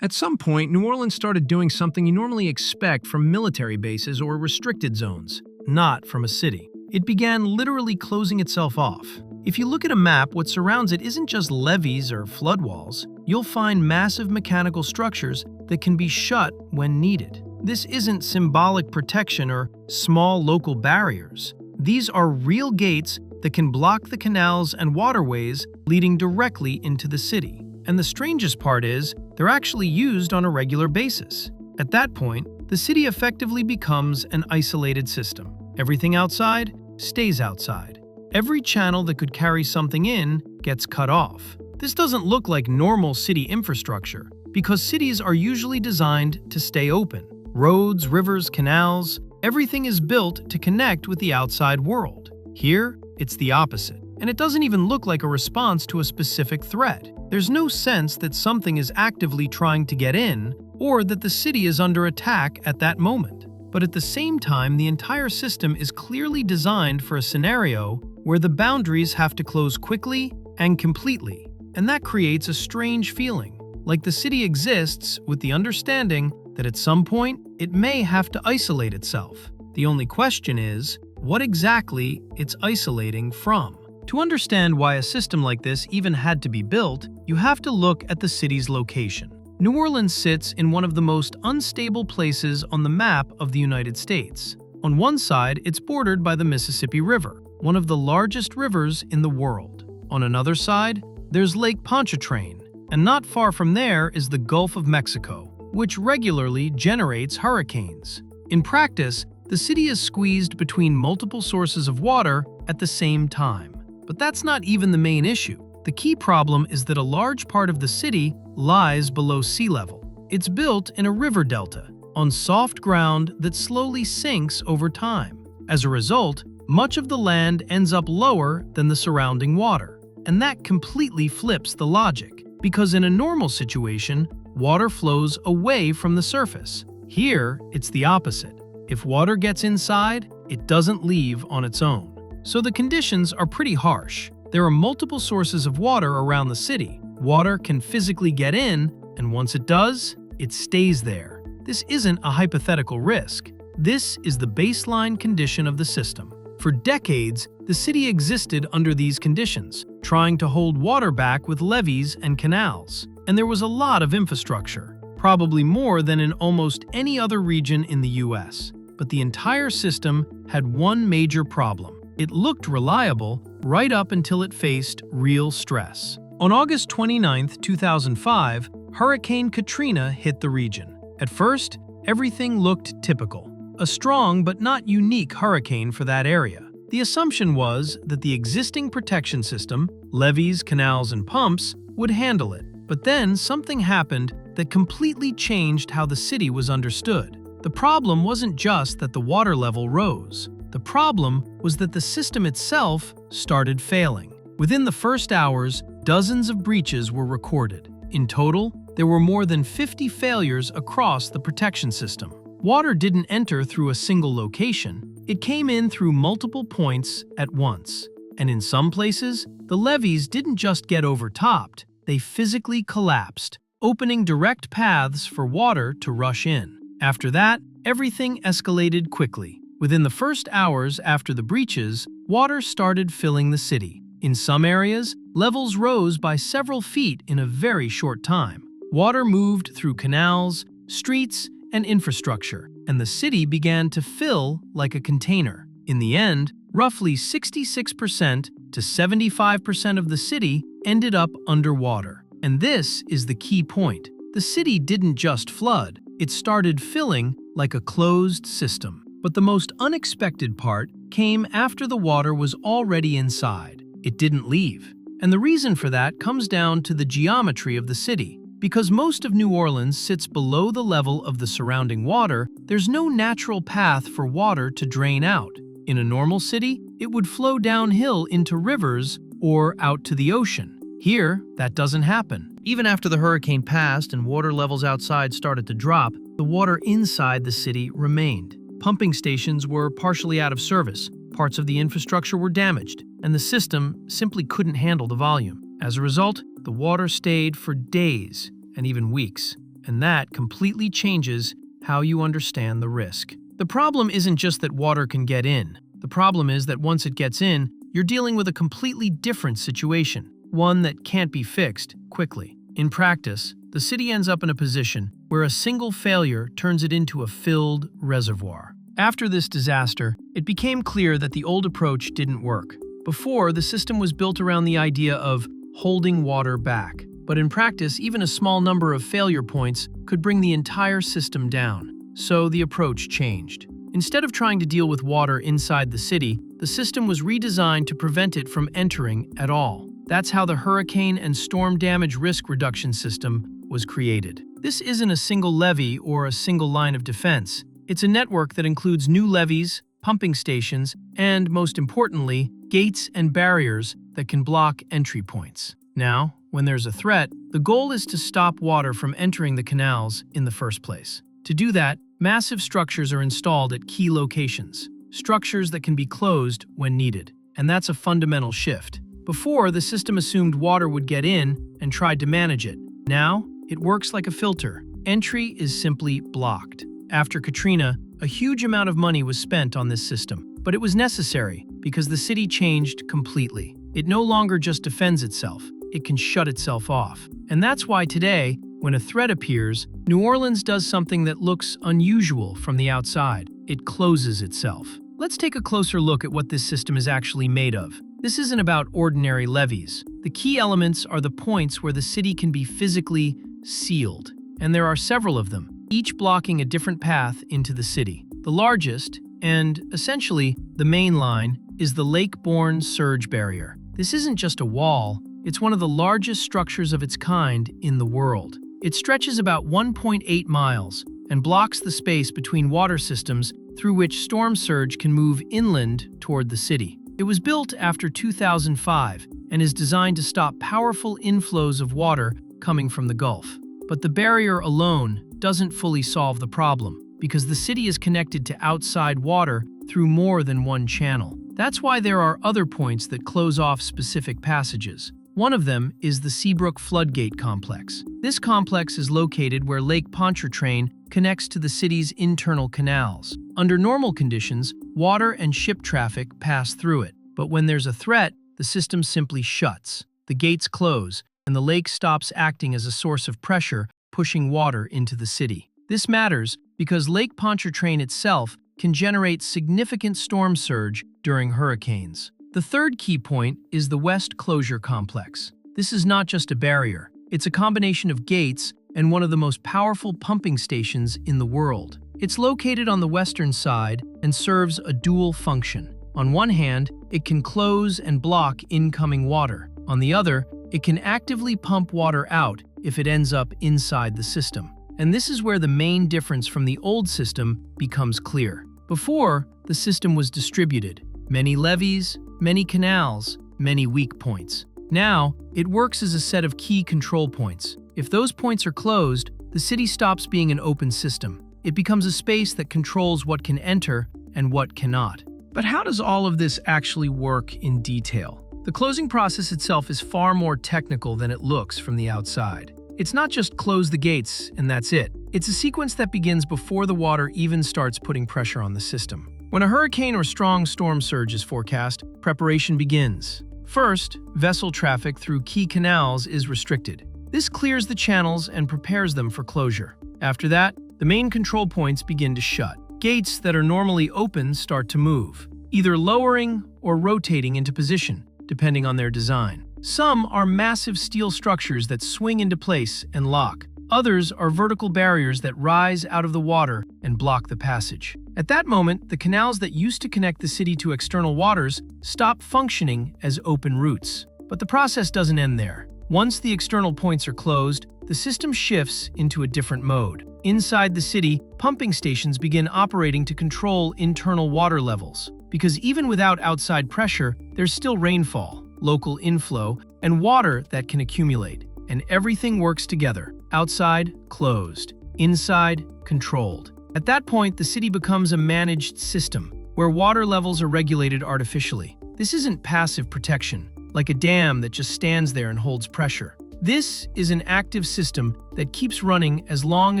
At some point, New Orleans started doing something you normally expect from military bases or restricted zones, not from a city. It began literally closing itself off. If you look at a map, what surrounds it isn't just levees or flood walls. You'll find massive mechanical structures that can be shut when needed. This isn't symbolic protection or small local barriers. These are real gates that can block the canals and waterways leading directly into the city. And the strangest part is, they're actually used on a regular basis. At that point, the city effectively becomes an isolated system. Everything outside stays outside. Every channel that could carry something in gets cut off. This doesn't look like normal city infrastructure, because cities are usually designed to stay open. Roads, rivers, canals, everything is built to connect with the outside world. Here, it's the opposite. And it doesn't even look like a response to a specific threat. There's no sense that something is actively trying to get in, or that the city is under attack at that moment. But at the same time, the entire system is clearly designed for a scenario where the boundaries have to close quickly and completely. And that creates a strange feeling, like the city exists with the understanding that at some point it may have to isolate itself. The only question is, what exactly it's isolating from? To understand why a system like this even had to be built, you have to look at the city's location. New Orleans sits in one of the most unstable places on the map of the United States. On one side, it's bordered by the Mississippi River, one of the largest rivers in the world. On another side, there's Lake Pontchartrain, and not far from there is the Gulf of Mexico, which regularly generates hurricanes. In practice, the city is squeezed between multiple sources of water at the same time. But that's not even the main issue. The key problem is that a large part of the city lies below sea level. It's built in a river delta, on soft ground that slowly sinks over time. As a result, much of the land ends up lower than the surrounding water. And that completely flips the logic, because in a normal situation, water flows away from the surface. Here, it's the opposite. If water gets inside, it doesn't leave on its own. So the conditions are pretty harsh. There are multiple sources of water around the city. Water can physically get in, and once it does, it stays there. This isn't a hypothetical risk. This is the baseline condition of the system. For decades, the city existed under these conditions, trying to hold water back with levees and canals. And there was a lot of infrastructure, probably more than in almost any other region in the US. But the entire system had one major problem. It looked reliable right up until it faced real stress. On August 29, 2005, Hurricane Katrina hit the region. At first, everything looked typical. A strong but not unique hurricane for that area. The assumption was that the existing protection system, levees, canals, and pumps, would handle it. But then something happened that completely changed how the city was understood. The problem wasn't just that the water level rose. The problem was that the system itself started failing. Within the first hours, dozens of breaches were recorded. In total, there were more than 50 failures across the protection system. Water didn't enter through a single location. It came in through multiple points at once. And in some places, the levees didn't just get overtopped, they physically collapsed, opening direct paths for water to rush in. After that, everything escalated quickly. Within the first hours after the breaches, water started filling the city. In some areas, levels rose by several feet in a very short time. Water moved through canals, streets, and infrastructure, and the city began to fill like a container. In the end, roughly 66% to 75% of the city ended up underwater. And this is the key point. The city didn't just flood, it started filling like a closed system. But the most unexpected part came after the water was already inside. It didn't leave. And the reason for that comes down to the geometry of the city. Because most of New Orleans sits below the level of the surrounding water, there's no natural path for water to drain out. In a normal city, it would flow downhill into rivers or out to the ocean. Here, that doesn't happen. Even after the hurricane passed and water levels outside started to drop, the water inside the city remained. Pumping stations were partially out of service, parts of the infrastructure were damaged, and the system simply couldn't handle the volume. As a result, the water stayed for days and even weeks. and that completely changes how you understand the risk. The problem isn't just that water can get in. The problem is that once it gets in, you're dealing with a completely different situation, one that can't be fixed quickly. In practice, the city ends up in a position where a single failure turns it into a filled reservoir. After this disaster, it became clear that the old approach didn't work. Before, the system was built around the idea of holding water back. But in practice, even a small number of failure points could bring the entire system down. So the approach changed. Instead of trying to deal with water inside the city, the system was redesigned to prevent it from entering at all. That's how the hurricane and storm damage risk reduction system was created. This isn't a single levee or a single line of defense. It's a network that includes new levees, pumping stations, and, most importantly, gates and barriers that can block entry points. Now, when there's a threat, the goal is to stop water from entering the canals in the first place. To do that, massive structures are installed at key locations, structures that can be closed when needed. And that's a fundamental shift. Before, the system assumed water would get in and tried to manage it. Now, it works like a filter. Entry is simply blocked. After Katrina, a huge amount of money was spent on this system, but it was necessary because the city changed completely. It no longer just defends itself, it can shut itself off. And that's why today, when a threat appears, New Orleans does something that looks unusual from the outside. It closes itself. Let's take a closer look at what this system is actually made of. This isn't about ordinary levees. The key elements are the points where the city can be physically sealed. And there are several of them, each blocking a different path into the city. The largest, and essentially the main line, is the lake-borne surge barrier. This isn't just a wall, it's one of the largest structures of its kind in the world. It stretches about 1.8 miles and blocks the space between water systems through which storm surge can move inland toward the city. It was built after 2005 and is designed to stop powerful inflows of water coming from the Gulf. But the barrier alone doesn't fully solve the problem, because the city is connected to outside water through more than one channel. That's why there are other points that close off specific passages. One of them is the Seabrook Floodgate Complex. This complex is located where Lake Pontchartrain connects to the city's internal canals. Under normal conditions, water and ship traffic pass through it. But when there's a threat, the system simply shuts. The gates close, and the lake stops acting as a source of pressure, pushing water into the city. This matters because Lake Pontchartrain itself can generate significant storm surge during hurricanes. The third key point is the West Closure Complex. This is not just a barrier. It's a combination of gates and one of the most powerful pumping stations in the world. It's located on the western side and serves a dual function. On one hand, it can close and block incoming water. On the other, it can actively pump water out if it ends up inside the system. And this is where the main difference from the old system becomes clear. Before, the system was distributed. Many levees, many canals, many weak points. Now, it works as a set of key control points. If those points are closed, the city stops being an open system. It becomes a space that controls what can enter and what cannot. But how does all of this actually work in detail? The closing process itself is far more technical than it looks from the outside. It's not just close the gates and that's it. It's a sequence that begins before the water even starts putting pressure on the system. When a hurricane or strong storm surge is forecast, preparation begins. First, vessel traffic through key canals is restricted. This clears the channels and prepares them for closure. After that, the main control points begin to shut. Gates that are normally open start to move, either lowering or rotating into position, depending on their design. Some are massive steel structures that swing into place and lock. Others are vertical barriers that rise out of the water and block the passage. At that moment, the canals that used to connect the city to external waters stop functioning as open routes. But the process doesn't end there. Once the external points are closed, the system shifts into a different mode. Inside the city, pumping stations begin operating to control internal water levels. Because even without outside pressure, there's still rainfall, local inflow, and water that can accumulate. And everything works together. Outside, closed. Inside, controlled. At that point, the city becomes a managed system, where water levels are regulated artificially. This isn't passive protection, like a dam that just stands there and holds pressure. This is an active system that keeps running as long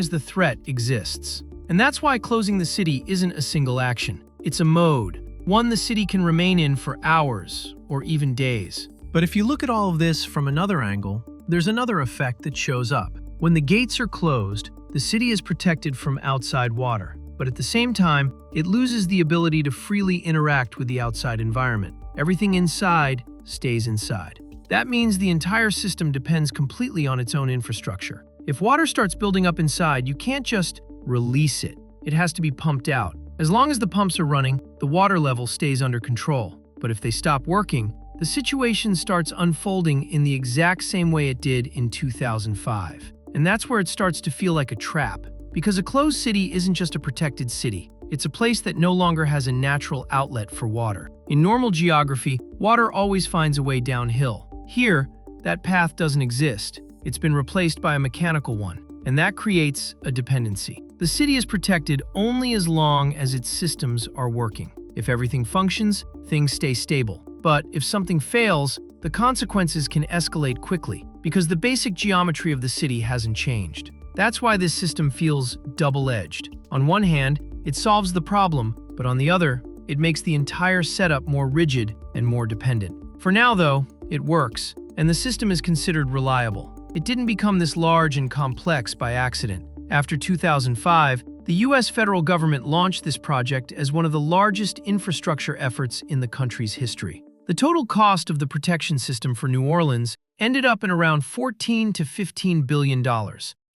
as the threat exists. And that's why closing the city isn't a single action. It's a mode, one the city can remain in for hours or even days. But if you look at all of this from another angle, there's another effect that shows up. When the gates are closed, the city is protected from outside water. But at the same time, it loses the ability to freely interact with the outside environment. Everything inside stays inside. That means the entire system depends completely on its own infrastructure. If water starts building up inside, you can't just release it. It has to be pumped out. As long as the pumps are running, the water level stays under control. But if they stop working, the situation starts unfolding in the exact same way it did in 2005. And that's where it starts to feel like a trap. Because a closed city isn't just a protected city. It's a place that no longer has a natural outlet for water. In normal geography, water always finds a way downhill. Here, that path doesn't exist. It's been replaced by a mechanical one, and that creates a dependency. The city is protected only as long as its systems are working. If everything functions, things stay stable. But if something fails, the consequences can escalate quickly, because the basic geometry of the city hasn't changed. That's why this system feels double-edged. On one hand, it solves the problem, but on the other, it makes the entire setup more rigid and more dependent. For now, though, it works, and the system is considered reliable. It didn't become this large and complex by accident. After 2005, the U.S. federal government launched this project as one of the largest infrastructure efforts in the country's history. The total cost of the protection system for New Orleans ended up in around $14 to $15 billion,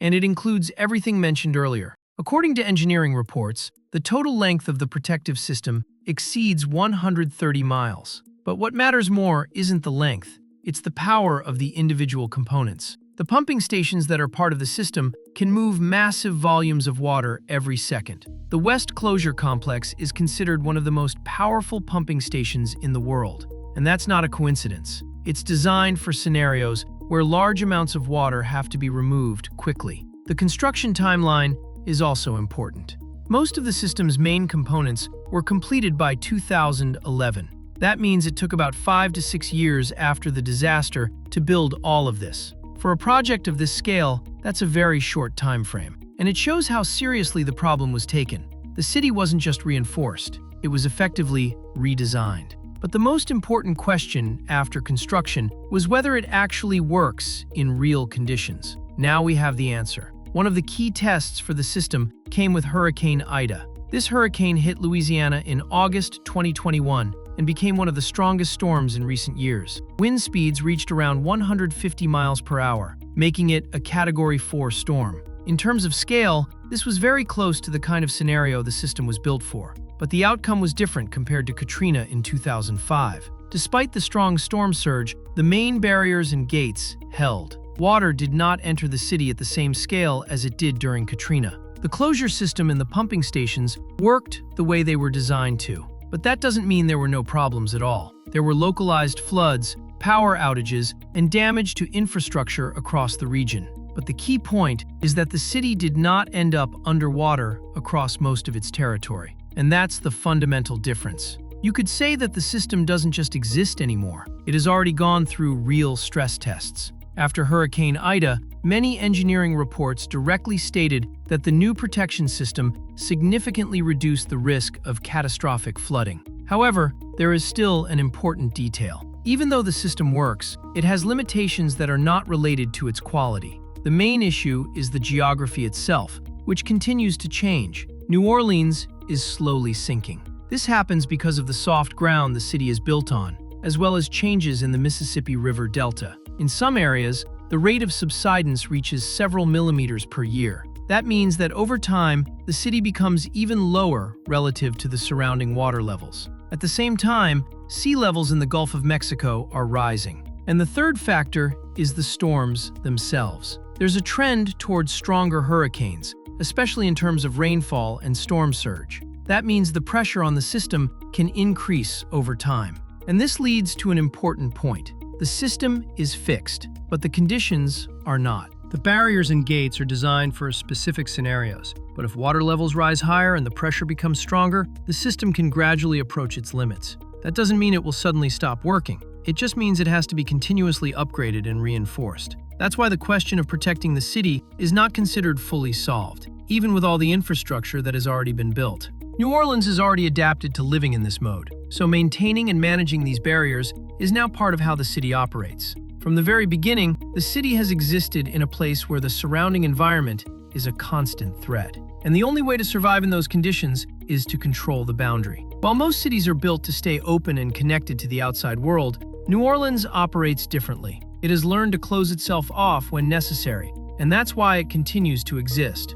and it includes everything mentioned earlier. According to engineering reports, the total length of the protective system exceeds 130 miles. But what matters more isn't the length, it's the power of the individual components. The pumping stations that are part of the system can move massive volumes of water every second. The West Closure Complex is considered one of the most powerful pumping stations in the world. And that's not a coincidence. It's designed for scenarios where large amounts of water have to be removed quickly. The construction timeline is also important. Most of the system's main components were completed by 2011. That means it took about 5 to 6 years after the disaster to build all of this. For a project of this scale, that's a very short time frame. And it shows how seriously the problem was taken. The city wasn't just reinforced, it was effectively redesigned. But the most important question after construction was whether it actually works in real conditions. Now we have the answer. One of the key tests for the system came with Hurricane Ida. This hurricane hit Louisiana in August 2021 and became one of the strongest storms in recent years. Wind speeds reached around 150 miles per hour, making it a Category 4 storm. In terms of scale, this was very close to the kind of scenario the system was built for. But the outcome was different compared to Katrina in 2005. Despite the strong storm surge, the main barriers and gates held. Water did not enter the city at the same scale as it did during Katrina. The closure system and the pumping stations worked the way they were designed to. But that doesn't mean there were no problems at all. There were localized floods, power outages, and damage to infrastructure across the region. But the key point is that the city did not end up underwater across most of its territory. And that's the fundamental difference. You could say that the system doesn't just exist anymore. It has already gone through real stress tests. After Hurricane Ida, many engineering reports directly stated that the new protection system significantly reduced the risk of catastrophic flooding. However, there is still an important detail. Even though the system works, it has limitations that are not related to its quality. The main issue is the geography itself, which continues to change. New Orleans is slowly sinking. This happens because of the soft ground the city is built on, as well as changes in the Mississippi River Delta. In some areas, the rate of subsidence reaches several millimeters per year. That means that over time, the city becomes even lower relative to the surrounding water levels. At the same time, sea levels in the Gulf of Mexico are rising. And the third factor is the storms themselves. There's a trend towards stronger hurricanes, especially in terms of rainfall and storm surge. That means the pressure on the system can increase over time. And this leads to an important point. The system is fixed, but the conditions are not. The barriers and gates are designed for specific scenarios, but if water levels rise higher and the pressure becomes stronger, the system can gradually approach its limits. That doesn't mean it will suddenly stop working. It just means it has to be continuously upgraded and reinforced. That's why the question of protecting the city is not considered fully solved, even with all the infrastructure that has already been built. New Orleans is already adapted to living in this mode, so maintaining and managing these barriers is now part of how the city operates. From the very beginning, the city has existed in a place where the surrounding environment is a constant threat. And the only way to survive in those conditions is to control the boundary. While most cities are built to stay open and connected to the outside world, New Orleans operates differently. It has learned to close itself off when necessary, and that's why it continues to exist.